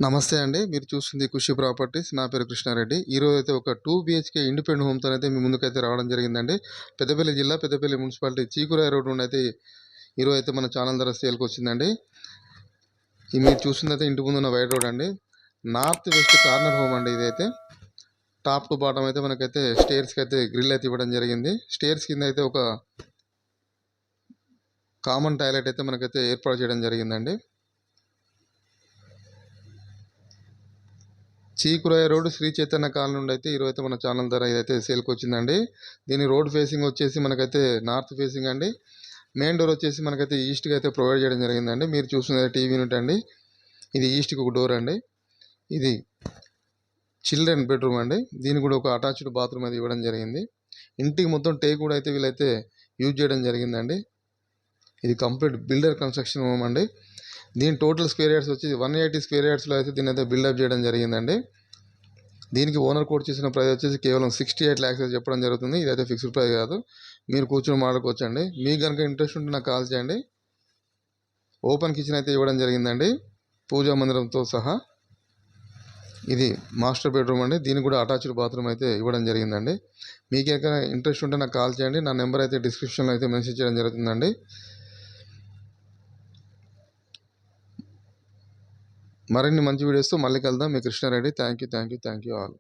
నమస్తే అండి. మీరు చూస్తుంది ఖుషి ప్రాపర్టీస్. నా పేరు కృష్ణారెడ్డి. ఈరోజైతే ఒక 2 బీహెచ్‌కే ఇండిపెండెంట్ హోమ్‌తోనైతే మీ ముందుకైతే రావడం జరిగిందండి. పెద్దపల్లి జిల్లా, పెద్దపల్లి మున్సిపాలిటీ చీకురాయి రోడ్ నుండైతే ఈరోజైతే మన ఛానల్ ద్వారా సేల్‌కొచ్చిందండి. ఇది మీరు చూస్తుందైతే ఇంటి ముందున్న వైడ్ రోడ్ అండి. నార్త్ వెస్ట్ కార్నర్ హోమ్ అండి ఇదైతే. టాప్ టు బాటమ్ అయితే మనకైతే స్టేర్స్‌కి అయితే గ్రిల్ అయితే ఇవ్వడం జరిగింది. స్టేర్స్ కింద అయితే ఒక కామన్ టాయిలెట్ అయితే మనకైతే ఏర్పాటు చేయడం జరిగిందండి. చీకురాయి రోడ్ శ్రీ చైతన్య కాలనీ నుండి అయితే ఈరోజైతే మన ఛానల్ ద్వారా ఇదైతే సేల్కి వచ్చిందండి. దీని రోడ్ ఫేసింగ్ వచ్చేసి మనకైతే నార్త్ ఫేసింగ్ అండి. మెయిన్ డోర్ వచ్చేసి మనకైతే ఈస్ట్కి అయితే ప్రొవైడ్ చేయడం జరిగిందండి. మీరు చూస్తున్నది టీవీ యూనిట్ అండి. ఇది ఈస్ట్కి ఒక డోర్ అండి. ఇది చిల్డ్రన్ బెడ్రూమ్ అండి. దీనికి కూడా ఒక అటాచ్డ్ బాత్రూమ్ అది ఇవ్వడం జరిగింది. ఇంటికి మొత్తం టేక్ కూడా అయితే వీళ్ళైతే యూజ్ చేయడం జరిగిందండి. ఇది కంప్లీట్ బిల్డర్ కన్స్ట్రక్షన్ హోమ్ అండి. దీని టోటల్ స్క్వేర్ యార్డ్స్ వచ్చి 180 స్క్వేర్ యార్డ్స్లో అయితే దీని అయితే బిల్డప్ చేయడం జరిగిందండి. దీనికి ఓనర్ కోట్ చేసిన ప్రైస్ వచ్చేసి కేవలం 68 lakhs చెప్పడం జరుగుతుంది. ఇదైతే ఫిక్స్డ్ ప్రైస్ కాదు, మీరు కూర్చొని మాట్లాడుకోవచ్చండి. మీకు కనుక ఇంట్రెస్ట్ ఉంటే నాకు కాల్ చేయండి. ఓపెన్ కిచెన్ అయితే ఇవ్వడం జరిగిందండి, పూజా మందిరంతో సహా. ఇది మాస్టర్ బెడ్రూమ్ అండి. దీనికి కూడా అటాచ్డ్ బాత్రూమ్ అయితే ఇవ్వడం జరిగిందండి. మీకు ఎక్కడ ఇంట్రెస్ట్ ఉంటే నాకు కాల్ చేయండి. నా నెంబర్ అయితే డిస్క్రిప్షన్లో అయితే మెన్షన్ చేయడం జరుగుతుందండి. మరిన్ని మంచి వీడియోస్తో మళ్ళీ కలుద్దాం. మీ కృష్ణారెడ్డి. Thank you all.